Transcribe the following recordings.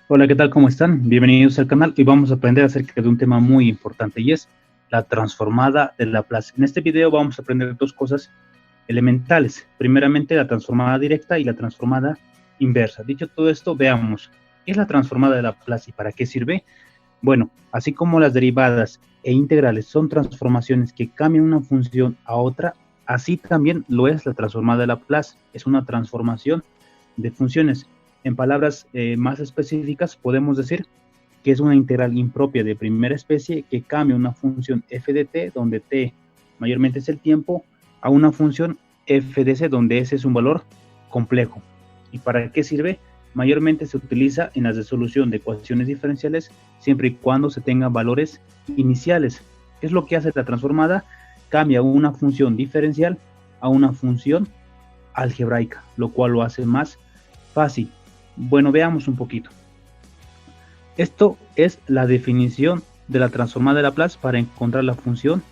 Hola, ¿qué tal? ¿Cómo están? Bienvenidos al canal. Hoy vamos a aprender acerca de un tema muy importante y es la transformada de Laplace. En este video vamos a aprender dos cosas elementales. Primeramente, la transformada directa y la transformada inversa. Dicho todo esto, veamos qué es la transformada de Laplace y para qué sirve. Bueno, así como las derivadas e integrales son transformaciones que cambian una función a otra, así también lo es la transformada de Laplace. Es una transformación de funciones. En palabras más específicas, podemos decir que es una integral impropia de primera especie que cambia una función f de t, donde t mayormente es el tiempo, a una función f de s, donde s es un valor complejo. ¿Y para qué sirve? Mayormente se utiliza en la resolución de ecuaciones diferenciales siempre y cuando se tengan valores iniciales. ¿Qué es lo que hace la transformada? Cambia una función diferencial a una función algebraica, lo cual lo hace más fácil. Bueno, veamos un poquito. Esto es la definición de la transformada de Laplace para encontrar la función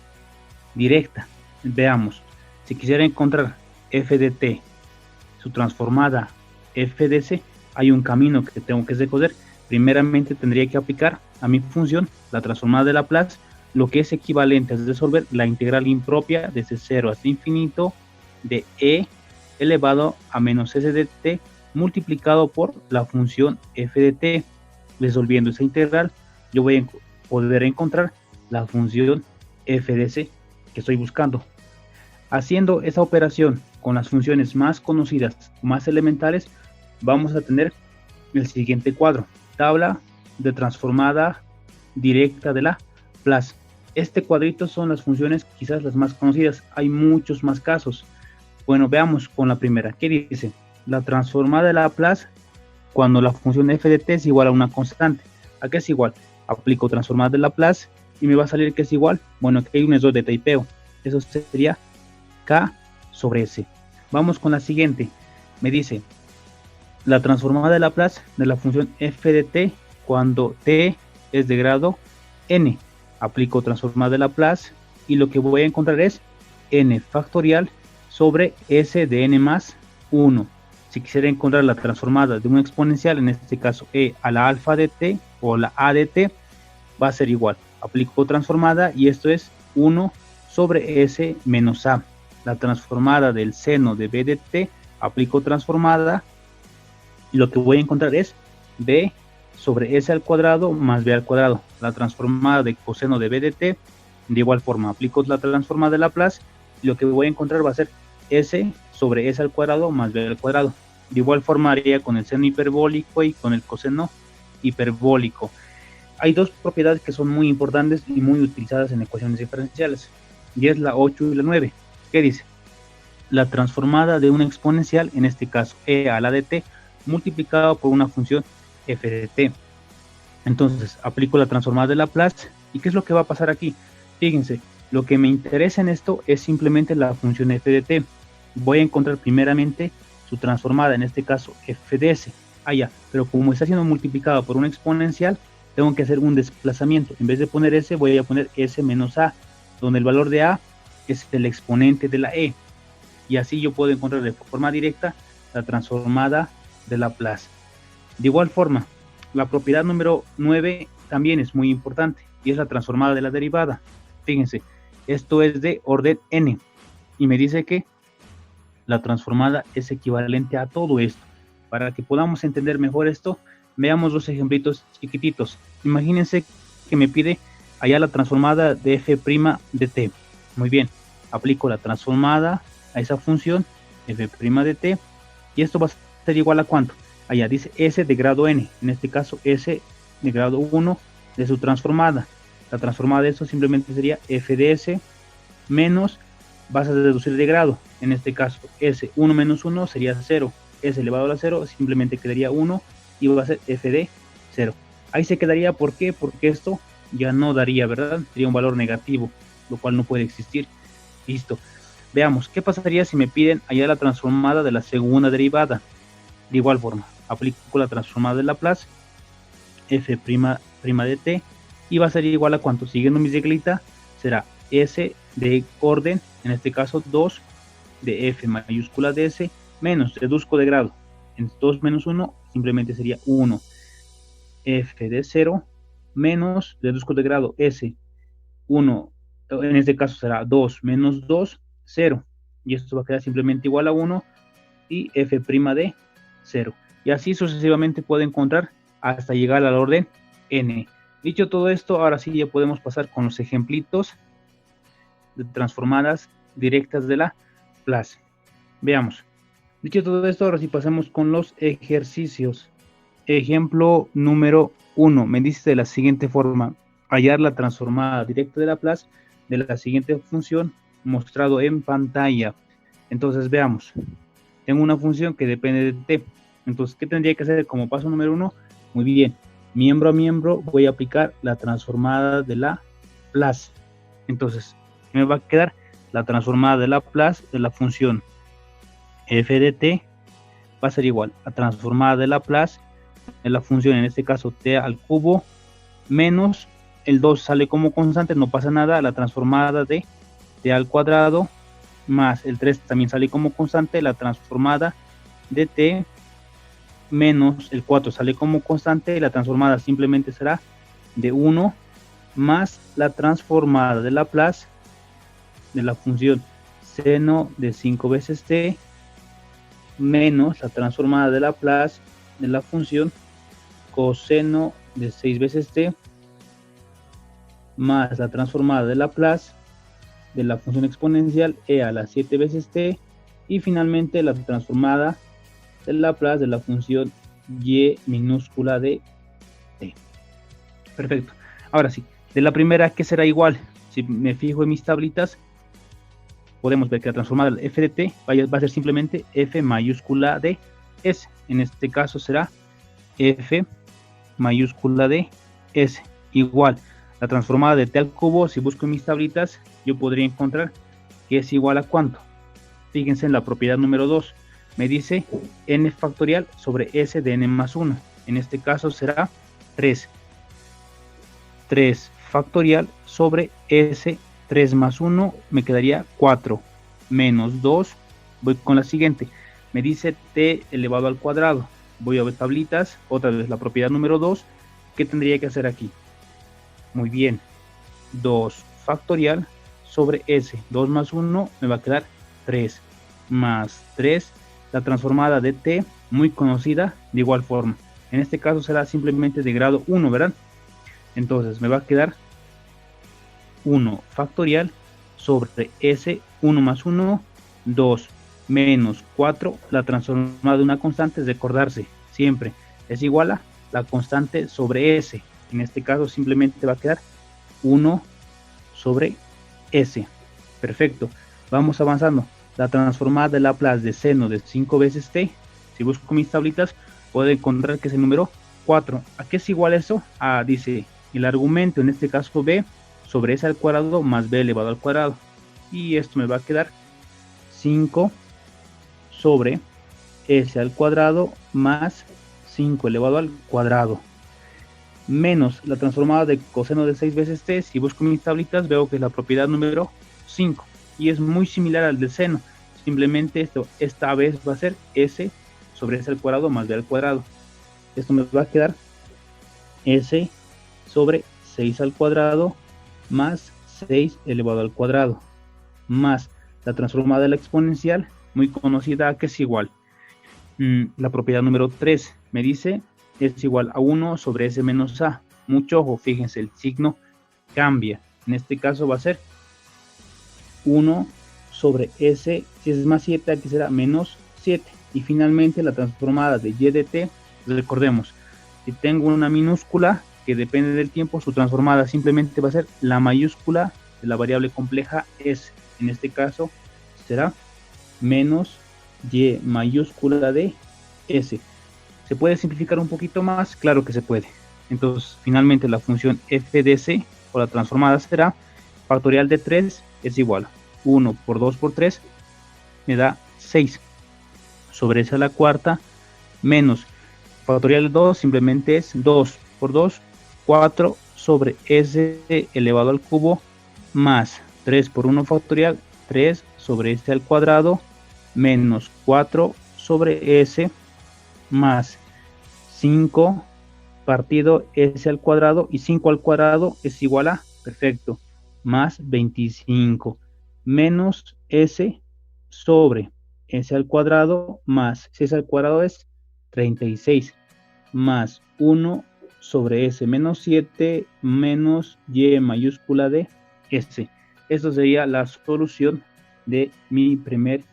directa. Veamos, si quisiera encontrar f de t, su transformada f de s, hay un camino que tengo que recorrer. Primeramente tendría que aplicar a mi función, la transformada de Laplace, lo que es equivalente a resolver la integral impropia desde 0 hasta infinito de e elevado a menos s de t multiplicado por la función f de t. Resolviendo esa integral, yo voy a poder encontrar la función f de c que estoy buscando. Haciendo esa operación con las funciones más conocidas, más elementales, vamos a tener el siguiente cuadro: tabla de transformada directa de Laplace. Este cuadrito son las funciones quizás las más conocidas, hay muchos más casos. Bueno, veamos con la primera. ¿Qué dice? La transformada de Laplace cuando la función f de t es igual a una constante. ¿A qué es igual? Aplico transformada de Laplace y me va a salir que es igual. Bueno, aquí hay un error de typeo. Eso sería k sobre s. Vamos con la siguiente. Me dice la transformada de Laplace de la función f de t cuando t es de grado n. Aplico transformada de Laplace y lo que voy a encontrar es n factorial sobre s de n más 1. Si quisiera encontrar la transformada de un exponencial, en este caso e a la alfa de t o la a de t, va a ser igual. Aplico transformada y esto es 1 sobre s menos a. La transformada del seno de b de t, aplico transformada y lo que voy a encontrar es b sobre s al cuadrado más b al cuadrado. La transformada de coseno de b de t, de igual forma aplico la transformada de Laplace y lo que voy a encontrar va a ser s sobre s al cuadrado más b al cuadrado. De igual forma haría con el seno hiperbólico y con el coseno hiperbólico. Hay dos propiedades que son muy importantes y muy utilizadas en ecuaciones diferenciales, y es la 8 y la 9. ¿Qué dice? La transformada de una exponencial, en este caso e a la de t, multiplicado por una función f de t. Entonces aplico la transformada de Laplace y ¿qué es lo que va a pasar aquí? Fíjense, lo que me interesa en esto es simplemente la función f de t. Voy a encontrar primeramente su transformada, en este caso f de s. Ya, pero como está siendo multiplicado por una exponencial, tengo que hacer un desplazamiento. En vez de poner s, voy a poner s menos a, donde el valor de a es el exponente de la e. Y así yo puedo encontrar de forma directa la transformada de Laplace. De igual forma, la propiedad número 9 también es muy importante y es la transformada de la derivada. Fíjense, esto es de orden n y me dice que la transformada es equivalente a todo esto. Para que podamos entender mejor esto, veamos dos ejemplitos chiquititos. Imagínense que me pide allá la transformada de f' de t. Muy bien, aplico la transformada a esa función f' de t y esto va a ser igual a ¿cuánto? Allá dice s de grado n, en este caso s de grado 1 de su transformada. La transformada de esto simplemente sería f de s menos, vas a deducir de grado, en este caso s1 menos 1 sería 0, s elevado a la 0 simplemente quedaría 1 y va a ser f de 0. Ahí se quedaría, ¿por qué? Porque esto ya no daría, ¿verdad? Sería un valor negativo, lo cual no puede existir. Listo. Veamos, ¿qué pasaría si me piden allá la transformada de la segunda derivada? De igual forma, aplico la transformada de Laplace, f' de t, y va a ser igual a ¿cuánto? Siguiendo mi reglita, será s de orden, en este caso 2 de f mayúscula de s, menos, deduzco de grado, en 2 menos 1 simplemente sería 1. f de 0 menos, deduzco de grado S, 1, en este caso será 2 menos 2, 0. Y esto va a quedar simplemente igual a 1 y f' de 0. Y así sucesivamente puedo encontrar hasta llegar al orden n. Dicho todo esto, ahora sí ya podemos pasar con los ejemplitos de transformadas directas de Laplace. Veamos. Dicho todo esto, ahora sí pasamos con los ejercicios. Ejemplo número 1. Me dice de la siguiente forma: hallar la transformada directa de Laplace de la siguiente función mostrado en pantalla. Entonces veamos. Tengo una función que depende de t. Entonces, ¿qué tendría que hacer como paso número 1? Muy bien. Miembro a miembro voy a aplicar la transformada de Laplace. Entonces, me va a quedar la transformada de Laplace de la función f de t va a ser igual a transformada de Laplace de la función, en este caso t al cubo, menos el 2 sale como constante, no pasa nada, la transformada de t al cuadrado, más el 3 también sale como constante, la transformada de t, menos el 4 sale como constante, la transformada simplemente será de 1, más la transformada de Laplace de la función seno de 5 veces t, menos la transformada de Laplace de la función coseno de 6 veces t, más la transformada de Laplace de la función exponencial e a las 7 veces t, y finalmente la transformada de Laplace de la función y minúscula de t. Perfecto. Ahora sí, de la primera, ¿qué será igual? Si me fijo en mis tablitas, podemos ver que la transformada del f de t va a ser simplemente f mayúscula de s. En este caso será f mayúscula de s igual la transformada de t al cubo. Si busco en mis tablitas, yo podría encontrar que es igual a ¿cuánto? Fíjense en la propiedad número 2. Me dice n factorial sobre s de n más 1. En este caso será 3. 3 factorial sobre s, 3 más 1, me quedaría 4, menos 2, voy con la siguiente, me dice t elevado al cuadrado, voy a ver tablitas, otra vez la propiedad número 2, ¿qué tendría que hacer aquí? Muy bien, 2 factorial sobre s, 2 más 1, me va a quedar 3, más 3, la transformada de t, muy conocida, de igual forma, en este caso será simplemente de grado 1, ¿verdad? Entonces me va a quedar 1 factorial sobre s, 1 más 1, 2 menos 4, la transformada de una constante, es recordarse, siempre es igual a la constante sobre s, en este caso simplemente va a quedar 1 sobre s. Perfecto, vamos avanzando. La transformada de Laplace de seno de 5 veces t, si busco mis tablitas, puedo encontrar que es el número 4. ¿A qué es igual eso? Dice el argumento, en este caso b, sobre s al cuadrado más b elevado al cuadrado. Y esto me va a quedar 5 sobre s al cuadrado más 5 elevado al cuadrado. Menos la transformada de coseno de 6 veces t. Si busco mis tablitas, veo que es la propiedad número 5. Y es muy similar al del seno. Simplemente esta vez va a ser s sobre s al cuadrado más b al cuadrado. Esto me va a quedar s sobre 6 al cuadrado más 6 elevado al cuadrado, más la transformada de la exponencial, muy conocida, que es igual. La propiedad número 3 me dice es igual a 1 sobre s menos a. Mucho ojo, fíjense, el signo cambia. En este caso va a ser 1 sobre s, si es más 7, aquí será menos 7. Y finalmente la transformada de y de t, recordemos, si tengo una minúscula que depende del tiempo, su transformada simplemente va a ser la mayúscula de la variable compleja s. En este caso será menos y mayúscula de s. ¿Se puede simplificar un poquito más? Claro que se puede. Entonces, finalmente la función f de c, o la transformada, será factorial de 3 es igual a 1 por 2 por 3, me da 6 sobre s a la cuarta, menos factorial de 2 simplemente es 2 por 2, 4 sobre s elevado al cubo, más 3 por 1 factorial, 3 sobre s al cuadrado, menos 4 sobre s, más 5 partido S al cuadrado, y 5 al cuadrado es igual a, perfecto, más 25, menos S sobre S al cuadrado, más 6 al cuadrado es 36, más 1 sobre S menos 7, menos Y mayúscula de S. Esto sería la solución de mi primer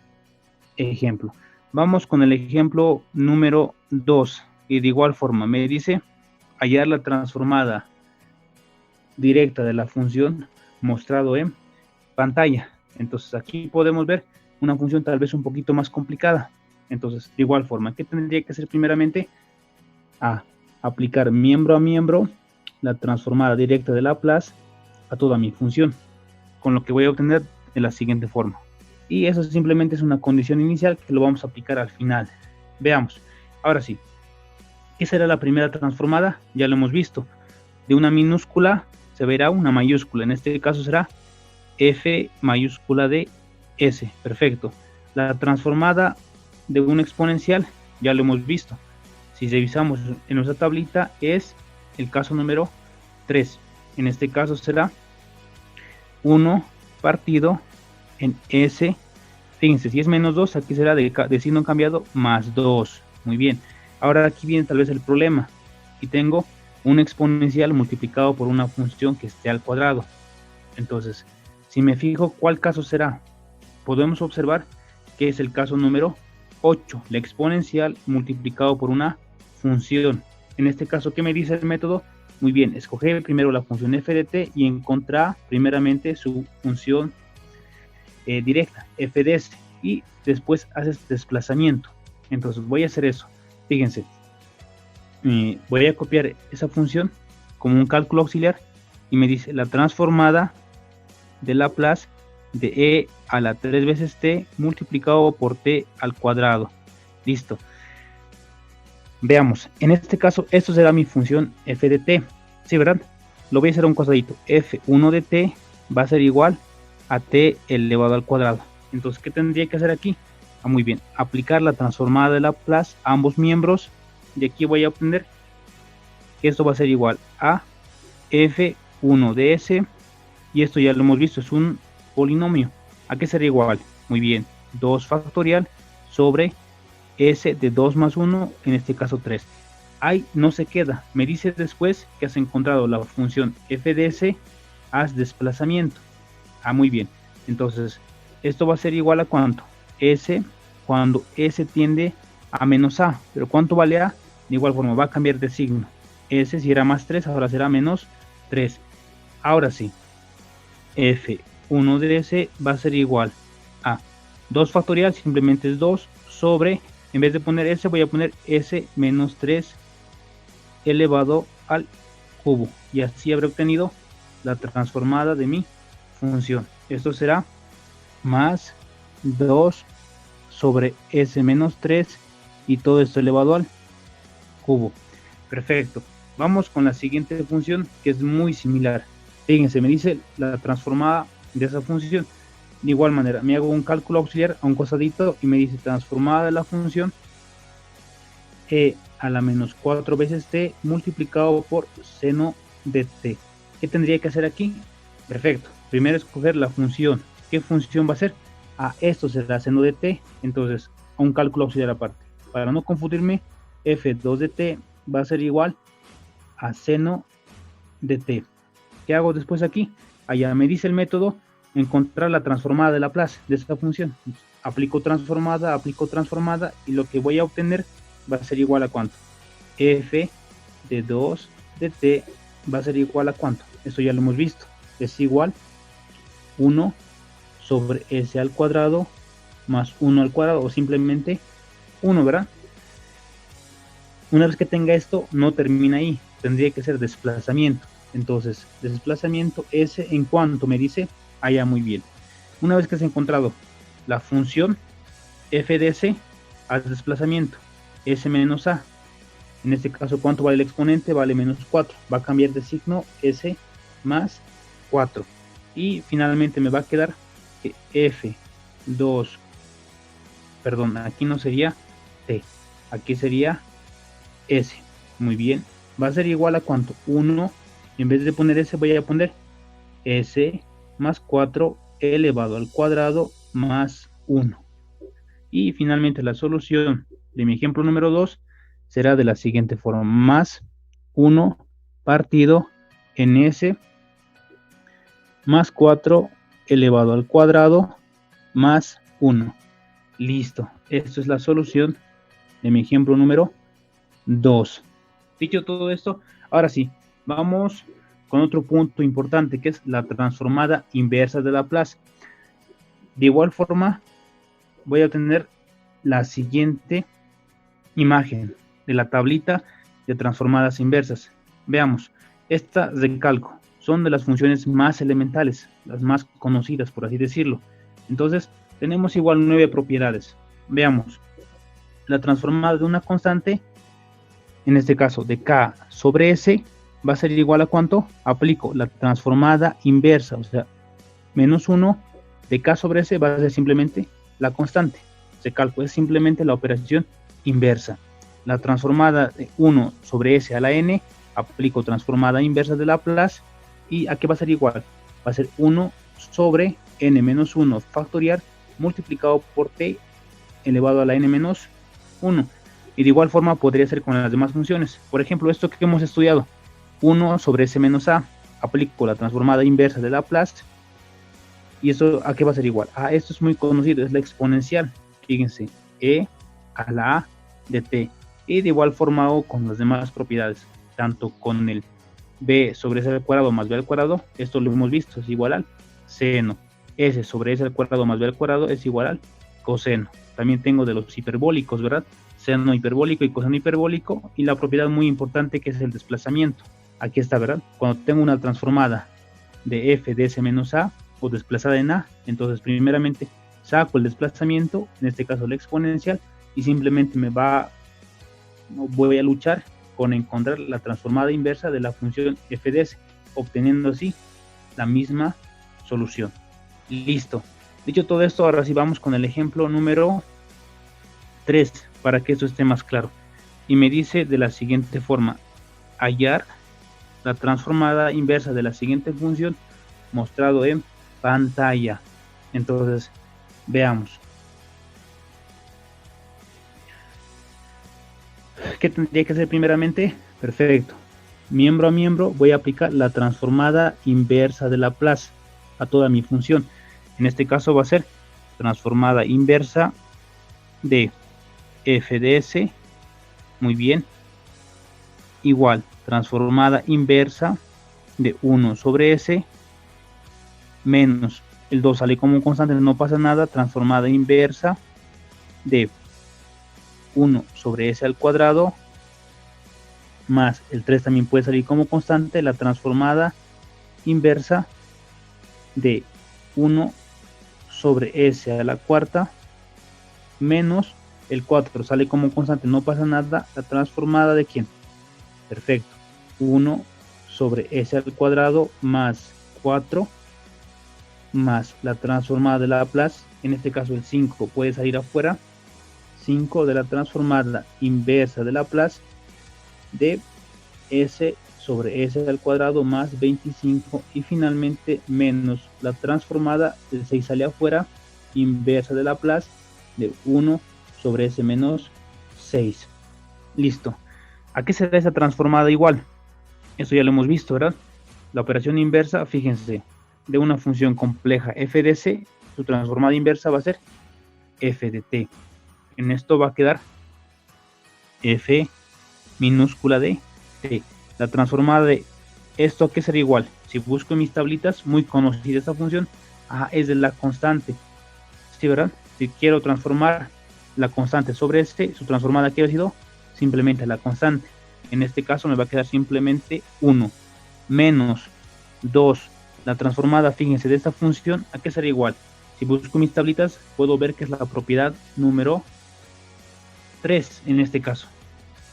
ejemplo. Vamos con el ejemplo número 2, y de igual forma me dice hallar la transformada directa de la función mostrado en pantalla. Entonces aquí podemos ver una función tal vez un poquito más complicada. Entonces, de igual forma, ¿qué tendría que hacer primeramente? Aplicar miembro a miembro la transformada directa de Laplace a toda mi función, con lo que voy a obtener de la siguiente forma. Y eso simplemente es una condición inicial que lo vamos a aplicar al final. Veamos. Ahora sí, ¿qué será la primera transformada? Ya lo hemos visto. De una minúscula se verá una mayúscula. En este caso será F mayúscula de S. Perfecto. La transformada de un exponencial ya lo hemos visto. Si revisamos en nuestra tablita es el caso número 3. En este caso será 1 partido en S. Fíjense, si es menos 2, aquí será de signo cambiado más 2. Muy bien. Ahora aquí viene tal vez el problema. Y tengo un exponencial multiplicado por una función que esté al cuadrado. Entonces, si me fijo, ¿cuál caso será? Podemos observar que es el caso número 8, la exponencial multiplicado por una función. En este caso, ¿qué me dice el método? Muy bien, escoger primero la función f de t y encontrar primeramente su función directa, f de s, y después haces desplazamiento. Entonces voy a hacer eso. Fíjense, voy a copiar esa función como un cálculo auxiliar y me dice la transformada de Laplace de e a la 3 veces t multiplicado por t al cuadrado. Listo. Veamos, en este caso esto será mi función f de t, ¿sí, verdad? Lo voy a hacer a un costadito. f1 de t va a ser igual a t elevado al cuadrado. Entonces, ¿qué tendría que hacer aquí? Muy bien, aplicar la transformada de Laplace a ambos miembros, y aquí voy a obtener que esto va a ser igual a f1 de s, y esto ya lo hemos visto, es un polinomio. ¿A qué será igual? Muy bien, 2 factorial sobre s de 2 más 1, en este caso 3. Ahí no se queda, me dice después que has encontrado la función f de s, haz desplazamiento. Muy bien, entonces esto va a ser igual a ¿cuánto? S cuando s tiende a menos a, pero ¿cuánto vale a? De igual forma va a cambiar de signo. S si era más 3, ahora será menos 3. Ahora sí, f1 de s va a ser igual a 2 factorial, simplemente es 2 sobre, en vez de poner s voy a poner s menos 3 elevado al cubo, y así habré obtenido la transformada de mi función. Esto será más 2 sobre s menos 3 y todo esto elevado al cubo. Perfecto. Vamos con la siguiente función que es muy similar. Fíjense, me dice la transformada de esa función. De igual manera, me hago un cálculo auxiliar a un costadito y me dice transformada de la función e a la menos 4 veces t multiplicado por seno de t. ¿Qué tendría que hacer aquí? Perfecto. Primero escoger la función. ¿Qué función va a ser? Esto será seno de t. Entonces, a un cálculo auxiliar aparte. Para no confundirme, f2 de t va a ser igual a seno de t. ¿Qué hago después aquí? Allá me dice el método encontrar la transformada de Laplace de esta función. Aplico transformada, y lo que voy a obtener va a ser igual a ¿cuánto? F de 2 de t va a ser igual a ¿cuánto? Esto ya lo hemos visto. Es igual 1 sobre s al cuadrado más 1 al cuadrado, o simplemente 1, ¿verdad? Una vez que tenga esto, no termina ahí. Tendría que ser desplazamiento. Entonces, desplazamiento S en cuanto me dice, allá muy bien. Una vez que has encontrado la función f de s, haz desplazamiento s menos a. En este caso, ¿cuánto vale el exponente? Vale menos 4. Va a cambiar de signo s más 4. Y finalmente me va a quedar que f2, perdón, aquí no sería t, aquí sería s. Muy bien, va a ser igual a ¿cuánto? 1, en vez de poner S voy a poner S más 4 elevado al cuadrado más 1. Y finalmente la solución de mi ejemplo número 2 será de la siguiente forma: más 1 partido en S más 4 elevado al cuadrado más 1. Listo. Esto es la solución de mi ejemplo número 2. Dicho todo esto, ahora sí, vamos con otro punto importante, que es la transformada inversa de Laplace. De igual forma, voy a tener la siguiente imagen de la tablita de transformadas inversas. Veamos, estas de cálculo son de las funciones más elementales, las más conocidas, por así decirlo. Entonces, tenemos igual 9 propiedades. Veamos, la transformada de una constante, en este caso de K sobre S, va a ser igual a ¿cuánto? Aplico la transformada inversa, o sea, menos 1 de K sobre S va a ser simplemente la constante. Se calcula, es simplemente la operación inversa. La transformada de 1 sobre S a la N, aplico transformada inversa de Laplace, y ¿a qué va a ser igual? Va a ser 1 sobre N menos 1 factorial multiplicado por T elevado a la N menos 1. Y de igual forma podría ser con las demás funciones. Por ejemplo, esto que hemos estudiado, 1 sobre S menos A, aplico la transformada inversa de Laplace, y esto ¿a qué va a ser igual? Esto es muy conocido, es la exponencial. Fíjense, E a la A de T. Y de igual forma hago con las demás propiedades, tanto con el B sobre S al cuadrado más B al cuadrado, esto lo hemos visto, es igual al seno. S sobre S al cuadrado más B al cuadrado es igual al coseno. También tengo de los hiperbólicos, ¿verdad? Seno hiperbólico y coseno hiperbólico, y la propiedad muy importante que es el desplazamiento. Aquí está, ¿verdad? Cuando tengo una transformada de f de S menos A o desplazada en A, entonces primeramente saco el desplazamiento, en este caso la exponencial, y simplemente voy a luchar con encontrar la transformada inversa de la función f de S, obteniendo así la misma solución. Listo. Dicho todo esto, ahora sí vamos con el ejemplo número 3, para que esto esté más claro. Y me dice de la siguiente forma: hallar la transformada inversa de la siguiente función mostrado en pantalla. Entonces, veamos. ¿Qué tendría que hacer primeramente? Perfecto. Miembro a miembro voy a aplicar la transformada inversa de Laplace a toda mi función. En este caso va a ser transformada inversa de f de S, muy bien, igual transformada inversa de 1 sobre S menos el 2 sale como constante, no pasa nada, transformada inversa de 1 sobre S al cuadrado más el 3 también puede salir como constante, la transformada inversa de 1 sobre S a la cuarta menos el 4 sale como constante, no pasa nada, la transformada de ¿quién? Perfecto, 1 sobre S al cuadrado más 4 más la transformada de Laplace, en este caso el 5 puede salir afuera, 5 de la transformada inversa de Laplace de S sobre S al cuadrado más 25, y finalmente menos la transformada, el 6 sale afuera, inversa de Laplace de 1 sobre S menos 6. Listo. ¿A qué se da esa transformada igual? Esto ya lo hemos visto, ¿verdad? La operación inversa, fíjense, de una función compleja f de c, su transformada inversa va a ser f de t. En esto va a quedar f minúscula de t. La transformada de esto, ¿a qué será igual? Si busco en mis tablitas, muy conocida esta función, es de la constante. ¿Sí, verdad? Si quiero transformar la constante sobre este, su transformada que ha sido simplemente la constante. En este caso me va a quedar simplemente 1 menos 2. La transformada, fíjense, de esta función, ¿a qué será igual? Si busco mis tablitas, puedo ver que es la propiedad número 3 en este caso.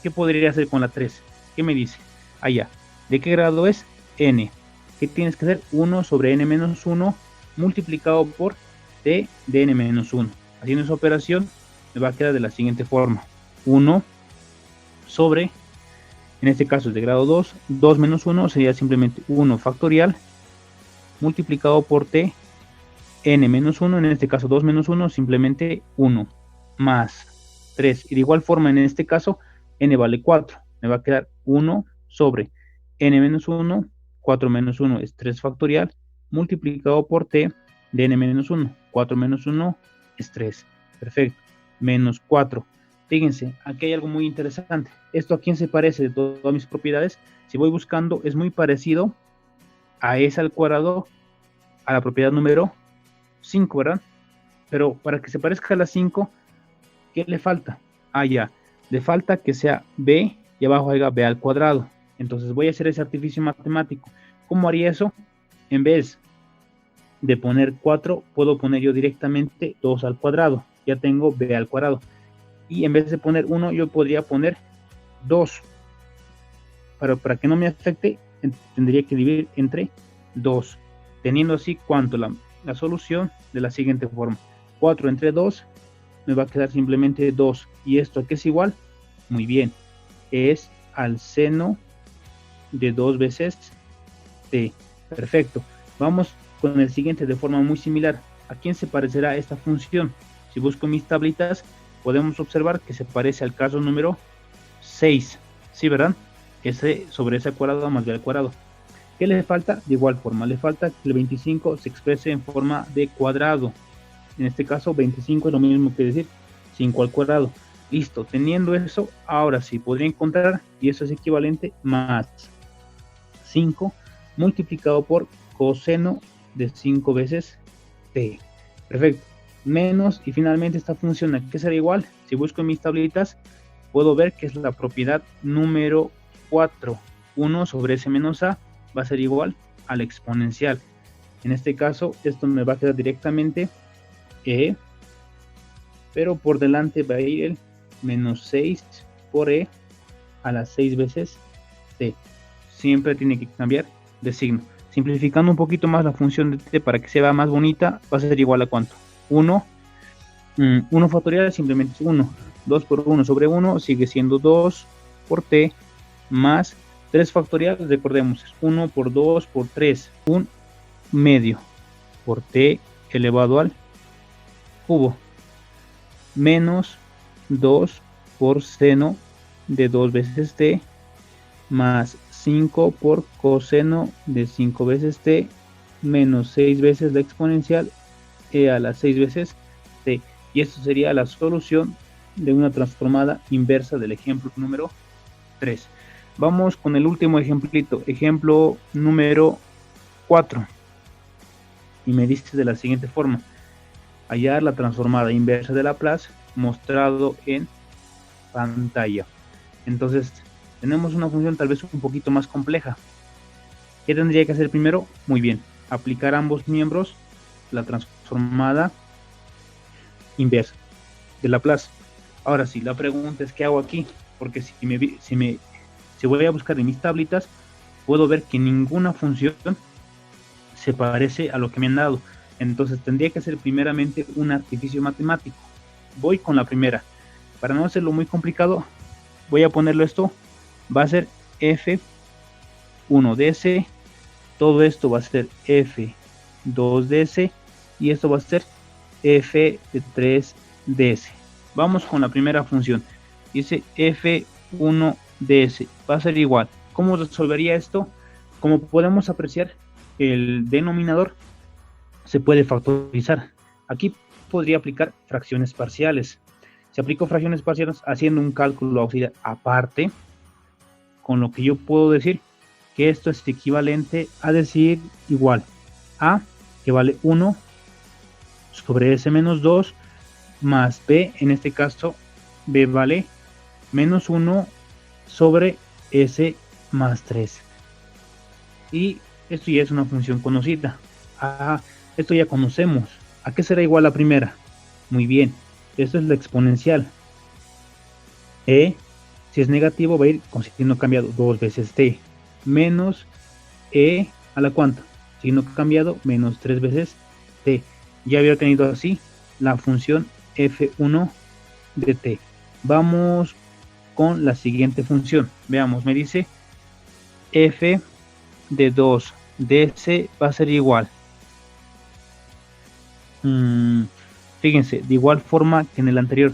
¿Qué podría hacer con la 3? ¿Qué me dice? Allá. ¿De qué grado es? N. ¿Qué tienes que hacer? 1 sobre n menos 1 multiplicado por t de n menos 1. Haciendo esa operación, me va a quedar de la siguiente forma: 1 sobre En este caso es de grado 2. 2 menos 1 sería simplemente 1 factorial multiplicado por t, n menos 1, en este caso 2 menos 1, simplemente 1, más 3. Y de igual forma, en este caso, n vale 4. Me va a quedar 1 sobre n menos 1, 4 menos 1 es 3 factorial, multiplicado por t de n menos 1. 4 menos 1 es 3. Perfecto. Menos 4. Fíjense, aquí hay algo muy interesante. ¿Esto a quién se parece de todas mis propiedades? Si voy buscando, es muy parecido a s al cuadrado, a la propiedad número 5, ¿verdad? Pero para que se parezca a la 5, ¿qué le falta? Ya, le falta que sea b y abajo haya b al cuadrado. Entonces voy a hacer ese artificio matemático. ¿Cómo haría eso? En vez de poner 4, puedo poner yo directamente 2 al cuadrado. Ya tengo b al cuadrado. Y en vez de poner 1, yo podría poner 2. Pero para que no me afecte, tendría que dividir entre 2. Teniendo así, ¿cuánto? La solución de la siguiente forma. 4 entre 2 me va a quedar simplemente 2. ¿Y esto a qué es igual? Muy bien. Es al seno de 2 veces t. Perfecto. Vamos con el siguiente de forma muy similar. ¿A quién se parecerá esta función? Si busco mis tablitas, podemos observar que se parece al caso número 6. ¿Sí, verdad? S sobre S al cuadrado más B al cuadrado. ¿Qué le falta? De igual forma, le falta que el 25 se exprese en forma de cuadrado. En este caso, 25 es lo mismo que decir 5 al cuadrado. Listo, teniendo eso, ahora sí podría encontrar, y eso es equivalente, más 5 multiplicado por coseno de 5 veces t. Perfecto. Menos, y finalmente esta función, ¿a qué será igual? Si busco en mis tablitas, puedo ver que es la propiedad número 4. 1 sobre s menos a va a ser igual al exponencial. En este caso, esto me va a quedar directamente e, pero por delante va a ir el menos 6 por e a las 6 veces t. Siempre tiene que cambiar de signo. Simplificando un poquito más la función de t para que se vea más bonita, va a ser igual a ¿cuánto? 1 factorial simplemente es 1. 2 por 1 sobre 1 sigue siendo 2 por t, más 3 factorial, recordemos, es 1 por 2 por 3, un medio por t elevado al cubo, menos 2 por seno de 2 veces t, más 5 por coseno de 5 veces t, menos 6 veces la exponencial e a las 6 veces t. Y esto sería la solución de una transformada inversa del ejemplo número 3. Vamos con el último ejemplito, ejemplo número 4. Y me dice de la siguiente forma: hallar la transformada inversa de Laplace mostrado en pantalla. Entonces, tenemos una función tal vez un poquito más compleja. ¿Qué tendría que hacer primero? Muy bien, aplicar a ambos miembros la transformada inversa de Laplace. Ahora sí, la pregunta es: ¿qué hago aquí? Porque si voy a buscar en mis tablitas, puedo ver que ninguna función se parece a lo que me han dado. Entonces tendría que hacer primeramente un artificio matemático. Voy con la primera. Para no hacerlo muy complicado, voy a ponerlo esto. Va a ser F1ds. Todo esto va a ser F2ds. Y esto va a ser F3ds. Vamos con la primera función. Dice F1ds. Va a ser igual. ¿Cómo resolvería esto? Como podemos apreciar, el denominador se puede factorizar. Aquí podría aplicar fracciones parciales. Si aplico fracciones parciales haciendo un cálculo auxiliar aparte, con lo que yo puedo decir que esto es equivalente a decir igual a, que vale 1 sobre s menos 2 más b, en este caso b vale menos 1 sobre s más 3. Y esto ya es una función conocida. Esto ya conocemos. ¿A qué será igual la primera? Muy bien, esto es la exponencial. E, si es negativo, va a ir con signo cambiado 2 veces t, menos e a la cuánta, signo cambiado, menos 3 veces t. Ya había tenido así la función f1 de t. Vamos con la siguiente función. Veamos, me dice f de 2 ds va a ser igual. Fíjense, de igual forma que en el anterior,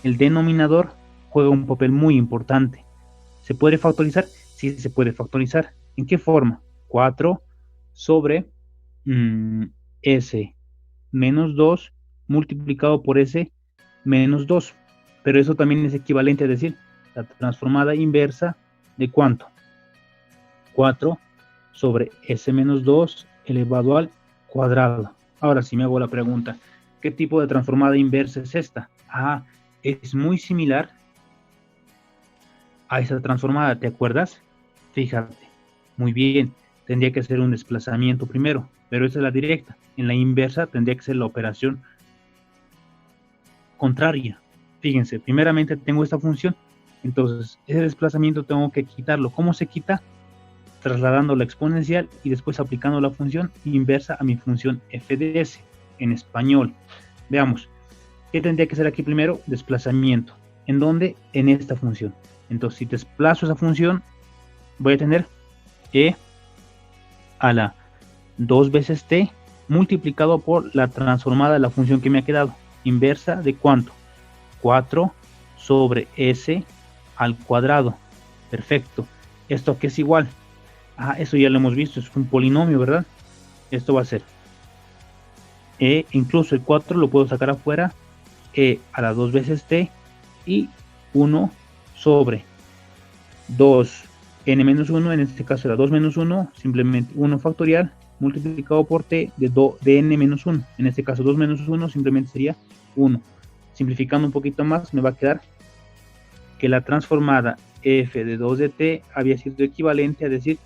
el denominador juega un papel muy importante. ¿Se puede factorizar? Sí, se puede factorizar. ¿En qué forma? 4 sobre s menos 2 multiplicado por s menos 2. Pero eso también es equivalente a decir la transformada inversa de ¿cuánto? 4 sobre s menos 2 elevado al cuadrado. Ahora sí me hago la pregunta, ¿qué tipo de transformada inversa es esta? Es muy similar a esa transformada, ¿te acuerdas? Fíjate, muy bien, tendría que ser un desplazamiento primero, pero esa es la directa. En la inversa tendría que ser la operación contraria. Fíjense, primeramente tengo esta función, entonces ese desplazamiento tengo que quitarlo. ¿Cómo se quita? Trasladando la exponencial y después aplicando la función inversa a mi función f de s en español. Veamos, ¿qué tendría que ser aquí primero? Desplazamiento. ¿En dónde? En esta función. Entonces, si desplazo esa función, voy a tener e a la 2 veces t multiplicado por la transformada de la función que me ha quedado. Inversa de ¿cuánto? 4 sobre s al cuadrado. Perfecto. ¿Esto qué es igual? Eso ya lo hemos visto, es un polinomio, ¿verdad? Esto va a ser incluso el 4 lo puedo sacar afuera, a la 2 veces t y 1 sobre 2 n menos 1, en este caso era 2 menos 1, simplemente 1 factorial multiplicado por t de n menos 1, en este caso 2 menos 1 simplemente sería 1. Simplificando un poquito más me va a quedar que la transformada f de 2 de t había sido equivalente a decir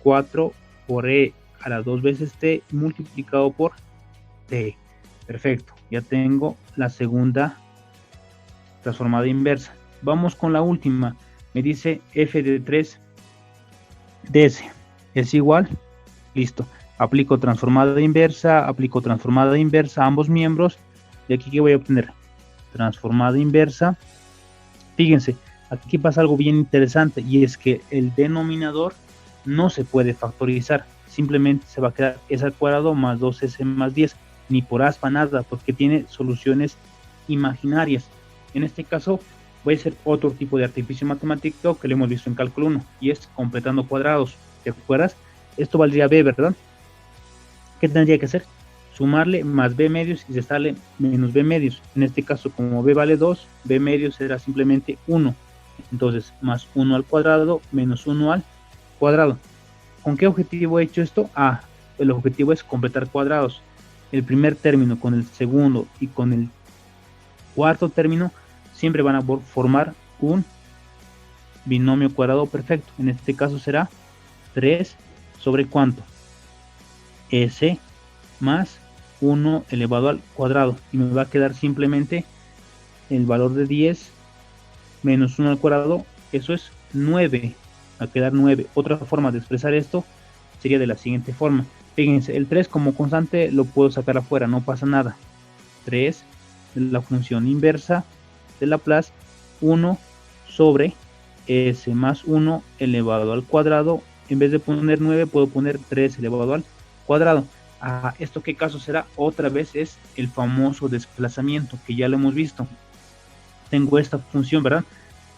4 por e a la 2 veces t multiplicado por t. Perfecto, ya tengo la segunda transformada inversa. Vamos con la última. Me dice f de 3 ds es igual. Listo. Aplico transformada inversa a ambos miembros. Y aquí, ¿qué voy a obtener? Transformada inversa. Fíjense, aquí pasa algo bien interesante y es que el denominador no se puede factorizar, simplemente se va a quedar s al cuadrado más 2s más 10, ni por aspa nada, porque tiene soluciones imaginarias. En este caso voy a hacer otro tipo de artificio matemático que lo hemos visto en cálculo 1, y es completando cuadrados. ¿Te acuerdas? Esto valdría b, ¿verdad? ¿Qué tendría que hacer? Sumarle más b medios y restarle menos b medios. En este caso, como b vale 2, b medios será simplemente 1. Entonces, más 1 al cuadrado menos 1 al cuadrado. ¿Con qué objetivo he hecho esto? El objetivo es completar cuadrados. El primer término con el segundo y con el cuarto término siempre van a formar un binomio cuadrado perfecto. En este caso será 3 sobre ¿cuánto? S más 1 elevado al cuadrado. Y me va a quedar simplemente el valor de 10 menos 1 al cuadrado. Eso es 9. Va a quedar 9. Otra forma de expresar esto sería de la siguiente forma. Fíjense, el 3 como constante lo puedo sacar afuera, no pasa nada. 3 de la función inversa de Laplace, 1 sobre s más 1 elevado al cuadrado. En vez de poner 9 puedo poner 3 elevado al cuadrado. ¿Esto qué caso será? Otra vez es el famoso desplazamiento, que ya lo hemos visto. Tengo esta función, ¿verdad?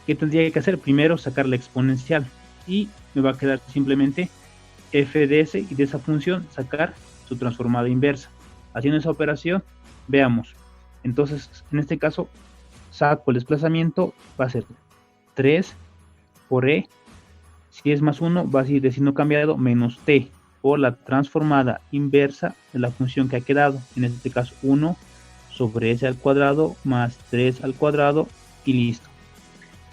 ¿Qué tendría que hacer? Primero sacar la exponencial y me va a quedar simplemente f de s, y de esa función sacar su transformada inversa. Haciendo esa operación, veamos. Entonces, en este caso, saco el desplazamiento, va a ser 3 por e, si es más 1, va a seguir siendo cambiado, menos t, por la transformada inversa de la función que ha quedado, en este caso 1 sobre s al cuadrado más 3 al cuadrado, y listo.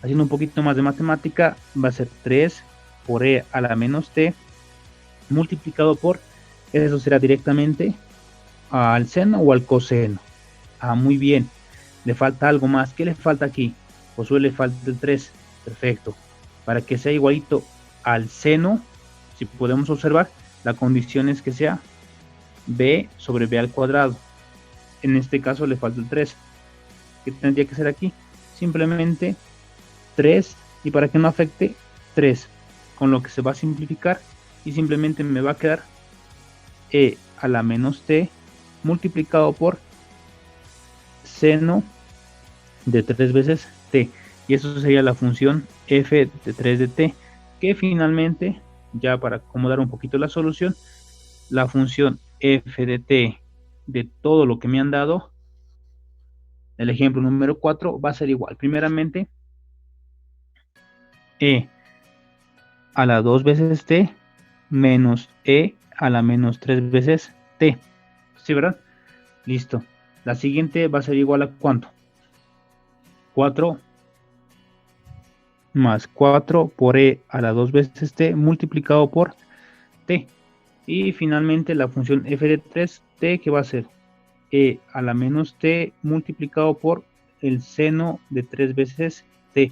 Haciendo un poquito más de matemática, va a ser 3 por e a la menos t multiplicado por, eso será directamente al seno o al coseno. Muy bien, le falta algo más. ¿Qué le falta aquí? Pues le falta el 3. Perfecto. Para que sea igualito al seno, si podemos observar, la condición es que sea b sobre b al cuadrado. En este caso le falta el 3. ¿Qué tendría que ser aquí? Simplemente 3, y para que no afecte 3, con lo que se va a simplificar y simplemente me va a quedar e a la menos t multiplicado por seno de 3 veces t, y eso sería la función f de 3 de t, que finalmente, ya para acomodar un poquito la solución, la función f de t de todo lo que me han dado, el ejemplo número 4, va a ser igual, primeramente, e a la 2 veces t menos e a la menos 3 veces t. ¿Sí, verdad? Listo. La siguiente va a ser igual a ¿cuánto? 4 más 4 por e a la 2 veces t multiplicado por t. Y finalmente la función f de 3t, que va a ser e a la menos t multiplicado por el seno de 3 veces t.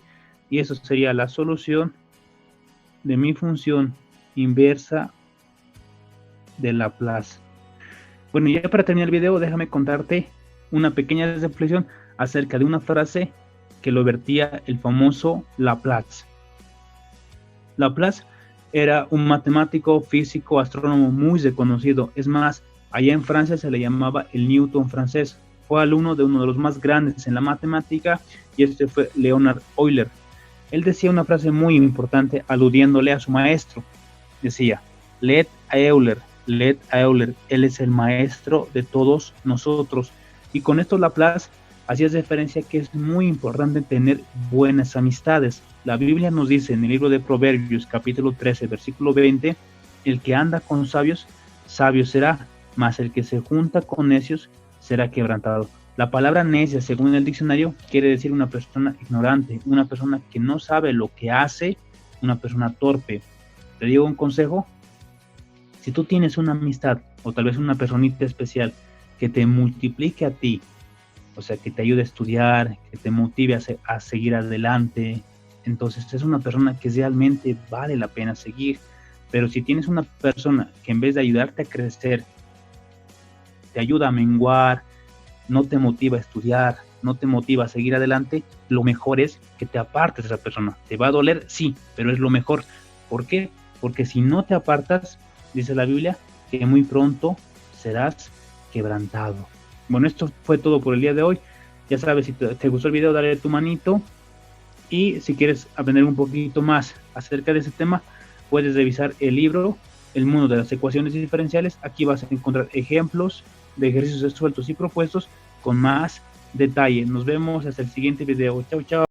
Y eso sería la solución de mi función inversa de Laplace. Bueno, ya para terminar el video, déjame contarte una pequeña reflexión acerca de una frase que lo vertía el famoso Laplace. Laplace era un matemático, físico, astrónomo muy reconocido. Es más, allá en Francia se le llamaba el Newton francés. Fue alumno de uno de los más grandes en la matemática, y este fue Leonard Euler. Él decía una frase muy importante aludiéndole a su maestro. Decía, let Euler, él es el maestro de todos nosotros. Y con esto Laplace hacía referencia que es muy importante tener buenas amistades. La Biblia nos dice en el libro de Proverbios, capítulo 13, versículo 20, el que anda con sabios, sabio será, mas el que se junta con necios será quebrantado. La palabra necia, según el diccionario, quiere decir una persona ignorante, una persona que no sabe lo que hace, una persona torpe. Te digo un consejo: si tú tienes una amistad o tal vez una personita especial que te multiplique a ti, o sea, que te ayude a estudiar, que te motive a seguir adelante, entonces es una persona que realmente vale la pena seguir. Pero si tienes una persona que en vez de ayudarte a crecer, te ayuda a menguar, no te motiva a estudiar, no te motiva a seguir adelante, lo mejor es que te apartes de esa persona. ¿Te va a doler? Sí, pero es lo mejor. ¿Por qué? Porque si no te apartas, dice la Biblia, que muy pronto serás quebrantado. Bueno, esto fue todo por el día de hoy. Ya sabes, si te gustó el video, dale tu manito. Y si quieres aprender un poquito más acerca de ese tema, puedes revisar el libro El mundo de las ecuaciones diferenciales. Aquí vas a encontrar ejemplos de ejercicios sueltos y propuestos con más detalle. Nos vemos hasta el siguiente video. Chao, chao.